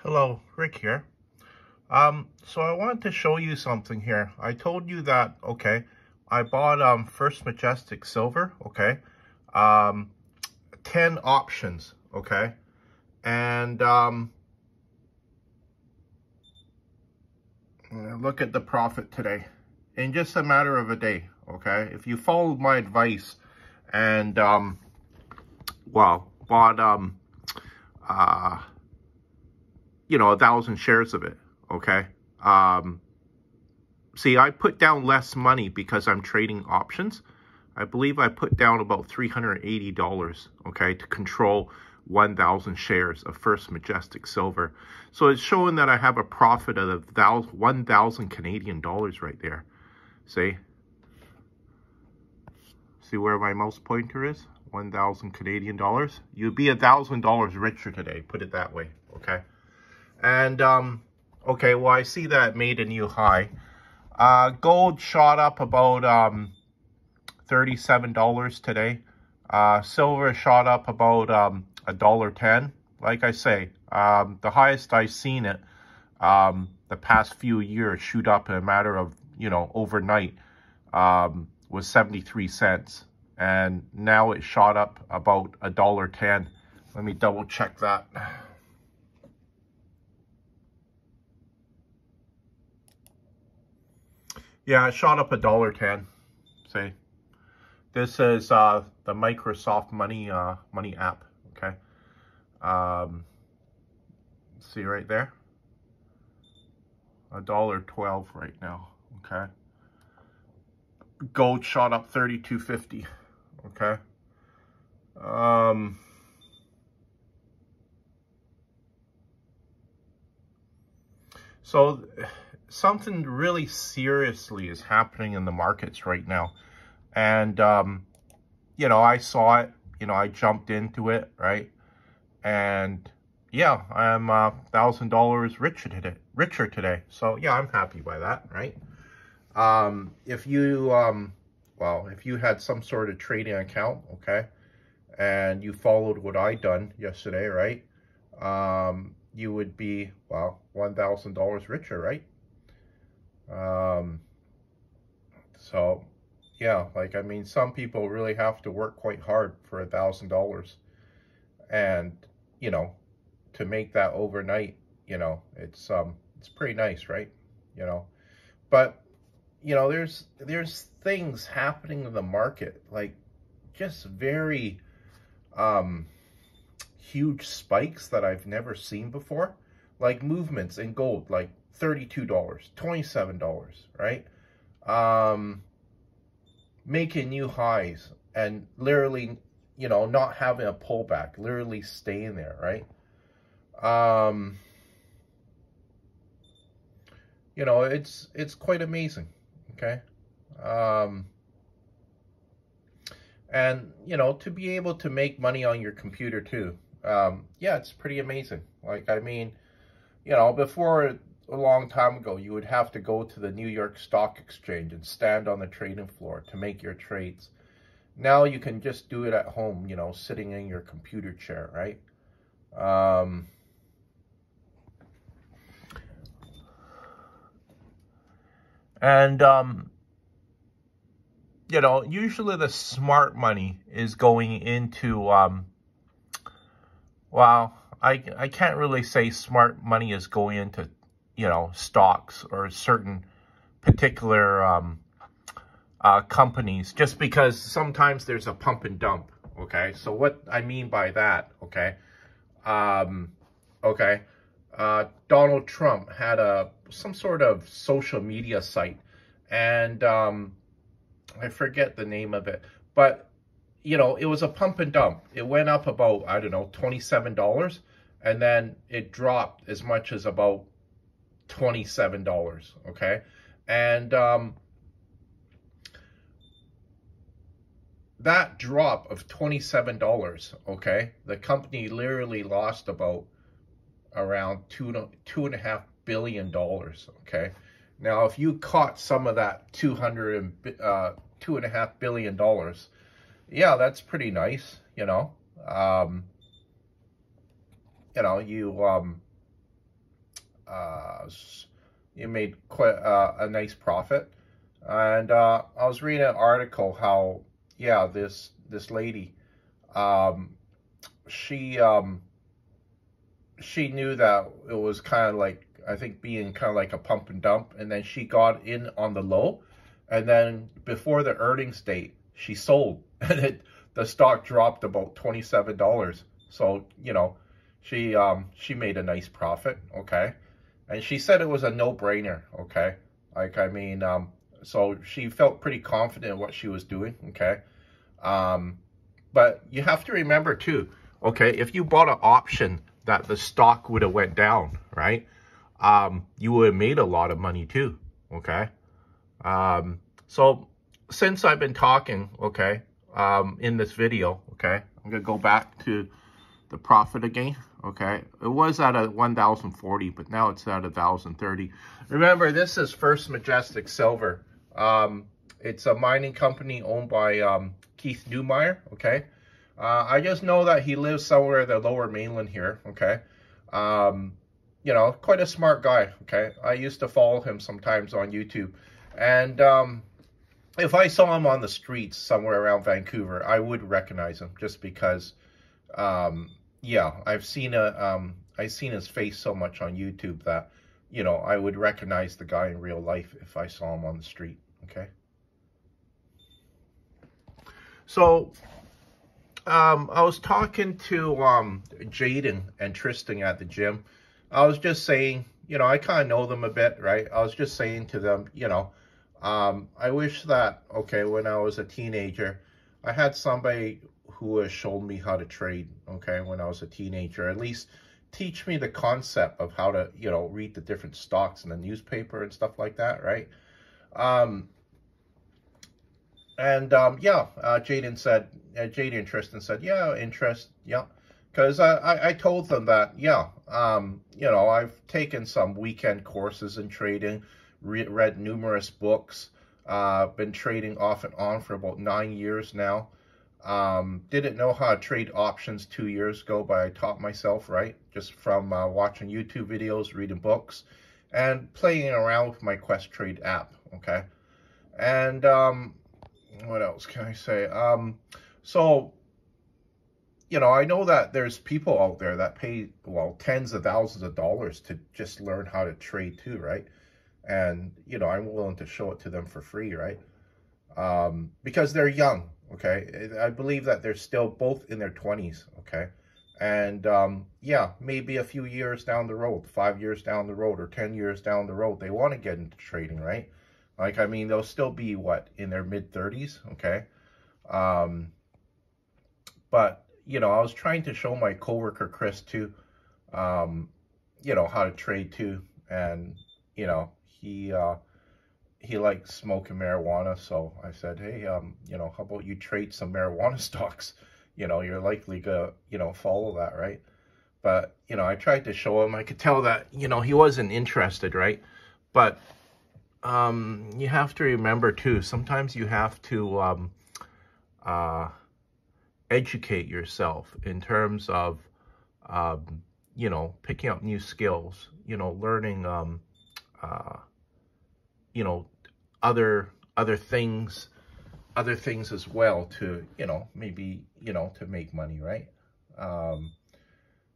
Hello, Rick here. So I wanted to show you something here. I told you that, okay, I bought First Majestic Silver, okay, um, 10 options, okay, and look at the profit today in just a matter of a day, okay. If you followed my advice and bought 1,000 shares of it, okay. See, I put down less money because I'm trading options. I believe I put down about $380, okay, to control 1,000 shares of First Majestic Silver. So it's showing that I have a profit of 1,000 Canadian dollars right there. See? See where my mouse pointer is? 1,000 Canadian dollars. You'd be $1,000 richer today, put it that way, okay? And, okay, well, I see that it made a new high. Gold shot up about $37 today. Silver shot up about $1.10. Like I say, the highest I've seen it the past few years shoot up in a matter of, overnight was 73 cents. And now it shot up about $1.10. Let me double check that. Yeah, it shot up $1.10. See, this is the Microsoft Money Money app. Okay, see right there, $1.12 right now. Okay, gold shot up 32.50. Okay, so something really seriously is happening in the markets right now. And, I saw it, I jumped into it, right? And yeah, I'm $1,000 richer today. So yeah, I'm happy by that, right? If you, if you had some sort of trading account, okay, and you followed what I done yesterday, right? You would be, $1,000 richer, right? So yeah, some people really have to work quite hard for $1,000, and to make that overnight, it's pretty nice, right? But there's things happening in the market, like just very huge spikes that I've never seen before, like movements in gold, like $32, $27, right? Making new highs and literally, not having a pullback, literally staying there, right? It's quite amazing, okay? And, to be able to make money on your computer too, yeah, it's pretty amazing. Before a long time ago, you would have to go to the New York Stock Exchange and stand on the trading floor to make your trades. Now you can just do it at home, sitting in your computer chair, right? Usually the smart money is going into, I can't really say smart money is going into, stocks or certain particular companies, just because sometimes there's a pump and dump, okay? So what I mean by that, okay, Donald Trump had some sort of social media site, and I forget the name of it, but it was a pump and dump. It went up about, I don't know, $27, and then it dropped as much as about $27, okay? And that drop of $27, okay, the company literally lost about around $2.5 billion, okay? Now, if you caught some of that $2.5 billion, yeah, that's pretty nice, you made quite a nice profit. And I was reading an article how, yeah, this lady, she knew that it was kind of like, I think, being kind of like a pump and dump, and then she got in on the low, and then before the earnings date, she sold, and the stock dropped about $27. So, you know, she made a nice profit, okay? And she said it was a no-brainer, okay? Like, I mean, so she felt pretty confident in what she was doing, okay? But you have to remember too, okay, if you bought an option that the stock would have went down, right? You would have made a lot of money too, okay? So since I've been talking, okay, in this video, okay, I'm gonna go back to the profit again, okay? It was at a 1,040, but now it's at 1,030. Remember, this is First Majestic Silver. It's a mining company owned by Keith Neumeyer, okay? I just know that he lives somewhere in the lower mainland here, okay? You know, quite a smart guy, okay? I used to follow him sometimes on YouTube. And if I saw him on the streets somewhere around Vancouver, I would recognize him just because, yeah, I've seen his face so much on YouTube that, you know, I would recognize the guy in real life if I saw him on the street, okay? So, I was talking to Jaden and Tristan at the gym. I was just saying, you know, I kind of know them a bit, right? I was just saying to them, you know, I wish that, okay, when I was a teenager, I had somebody who has shown me how to trade, okay, when I was a teenager. At least teach me the concept of how to, you know, read the different stocks in the newspaper and stuff like that, right? Yeah, Jaden and Tristan said, yeah, yeah. Because I told them that, yeah, you know, I've taken some weekend courses in trading, read numerous books, been trading off and on for about 9 years now. Didn't know how to trade options 2 years ago, but I taught myself, right? Just from watching YouTube videos, reading books, and playing around with my Questrade app, okay? And what else can I say? So, you know, I know that there's people out there that pay, well, tens of thousands of dollars to just learn how to trade too, right? And, you know, I'm willing to show it to them for free, right? Because they're young, okay? I believe that they're still both in their 20s, okay? And, yeah, maybe a few years down the road, 5 years down the road, or 10 years down the road, they want to get into trading, right? Like, I mean, they'll still be, what, in their mid-30s, okay? But, you know, I was trying to show my coworker, Chris, too, you know, how to trade, too. And, you know, he likes smoking marijuana. So I said, hey, you know, how about you trade some marijuana stocks? You know, you're likely to, you know, follow that, right? But, you know, I tried to show him. I could tell that, you know, he wasn't interested, right? But you have to remember, too, sometimes you have to educate yourself in terms of, you know, picking up new skills, you know, learning, you know, other things as well to, you know, maybe, you know, to make money, right?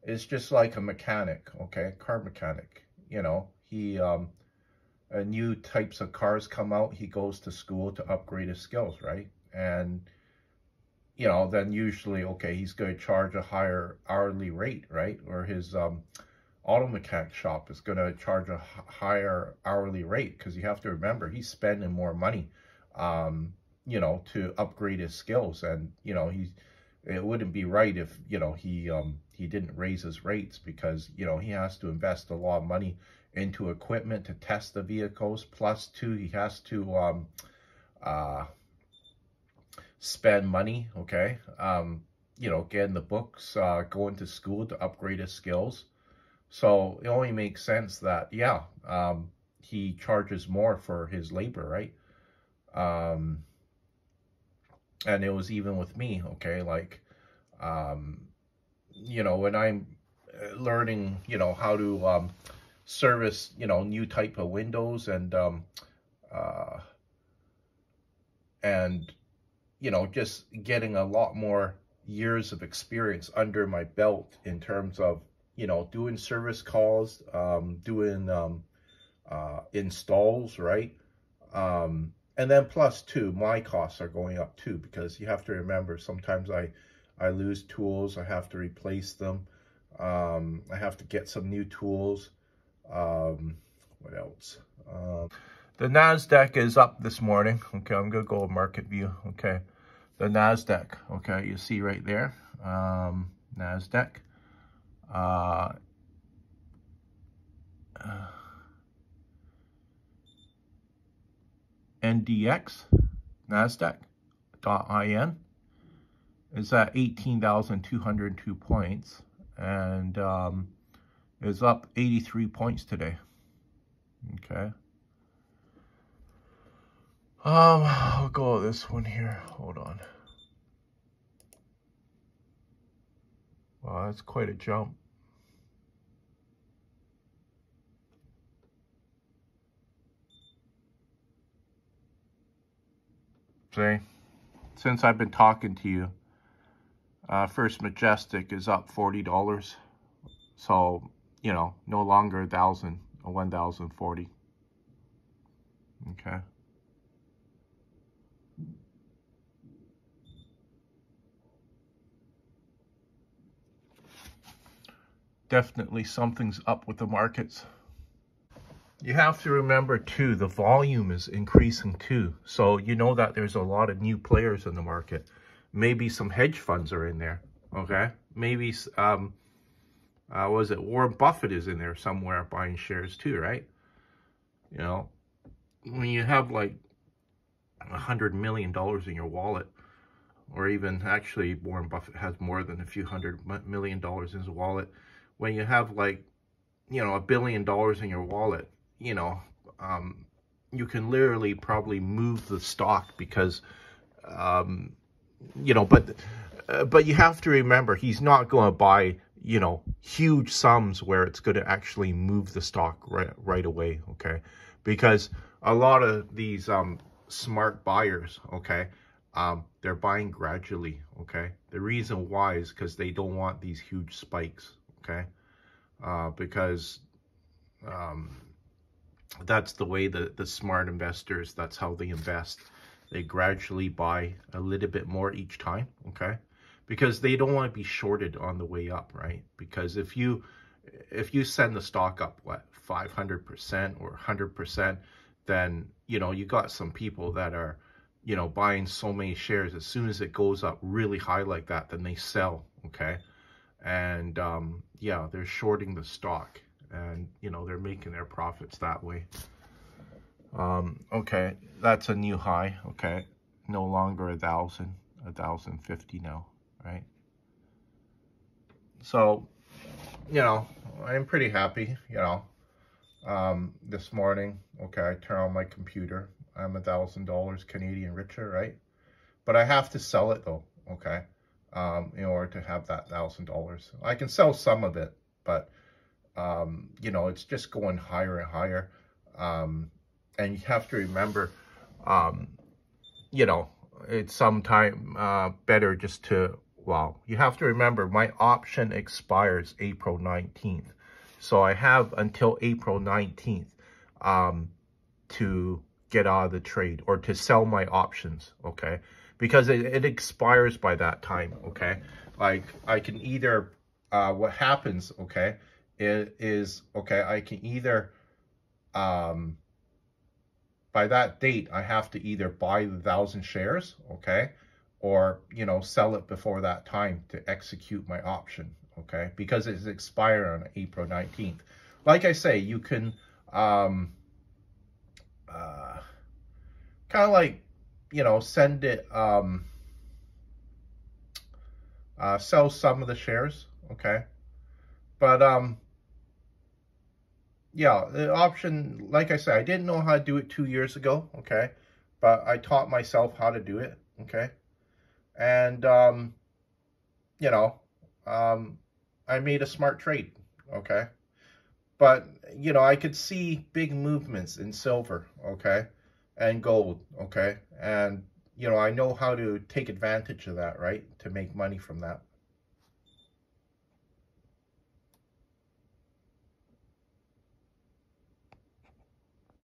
It's just like a mechanic, okay, car mechanic, you know, he, new types of cars come out, he goes to school to upgrade his skills, right? And, you know, then usually, okay, he's going to charge a higher hourly rate, right? Or his auto mechanic shop is going to charge a higher hourly rate, because you have to remember, he's spending more money, you know, to upgrade his skills. And, you know, it wouldn't be right if, you know, he didn't raise his rates, because, you know, he has to invest a lot of money into equipment to test the vehicles. Plus, too, he has to spend money, okay, you know, getting the books, going to school to upgrade his skills. So it only makes sense that, yeah, he charges more for his labor, right? And it was even with me, okay, like, you know, when I'm learning, you know, how to service, you know, new type of windows and you know, just getting a lot more years of experience under my belt in terms of, you know, doing service calls, doing installs, right? And then plus too, my costs are going up too, because you have to remember, sometimes I lose tools, I have to replace them. I have to get some new tools. What else? The NASDAQ is up this morning. Okay, I'm going to go with market view. Okay, the NASDAQ. Okay, you see right there. NASDAQ. NDX, NASDAQ.IN is at 18,202 points and is up 83 points today. Okay. I'll go with this one here. Hold on. Wow, that's quite a jump. See, since I've been talking to you, First Majestic is up $40. So, you know, no longer 1,000 or 1,040. Okay. Definitely something's up with the markets. You have to remember too, the volume is increasing too. So you know that there's a lot of new players in the market. Maybe some hedge funds are in there, okay? Maybe, what was it? Warren Buffett is in there somewhere buying shares too, right? You know, when you have like $100 million in your wallet, or even actually Warren Buffett has more than a few $100 million in his wallet. When you have like, you know, $1 billion in your wallet, you know, you can literally probably move the stock because, you know, but you have to remember, he's not going to buy, you know, huge sums where it's going to actually move the stock right away, okay? Because a lot of these smart buyers, okay, they're buying gradually, okay? The reason why is because they don't want these huge spikes, okay? Because that's the way the smart investors, that's how they invest. They gradually buy a little bit more each time, okay? Because they don't want to be shorted on the way up, right? Because if you send the stock up, what, 500% or 100%, then, you know, you got some people that are, you know, buying so many shares. As soon as it goes up really high like that, then they sell, okay? And yeah, they're shorting the stock, and you know, they're making their profits that way. Okay, that's a new high. Okay, no longer 1,000, 1,050 now, right? So, you know, I'm pretty happy, you know. This morning, okay, I turn on my computer, I'm $1,000 Canadian richer, right? But I have to sell it though, okay? In order to have that $1,000. I can sell some of it, but, you know, it's just going higher and higher. And you have to remember, you know, it's sometime better just to, well, you have to remember my option expires April 19th. So I have until April 19th to get out of the trade or to sell my options, okay? Because it expires by that time, okay? Like, I can either, what happens, okay, is, okay, I can either, by that date, I have to either buy the 1,000 shares, okay, or, you know, sell it before that time to execute my option, okay, because it's expired on April 19th. Like I say, you can, kind of like, you know, send it, sell some of the shares, okay? But, yeah, the option, like I said, I didn't know how to do it 2 years ago, okay? But I taught myself how to do it, okay? And, you know, I made a smart trade, okay? But, you know, I could see big movements in silver, okay, and gold, okay? And, you know, I know how to take advantage of that, right, to make money from that.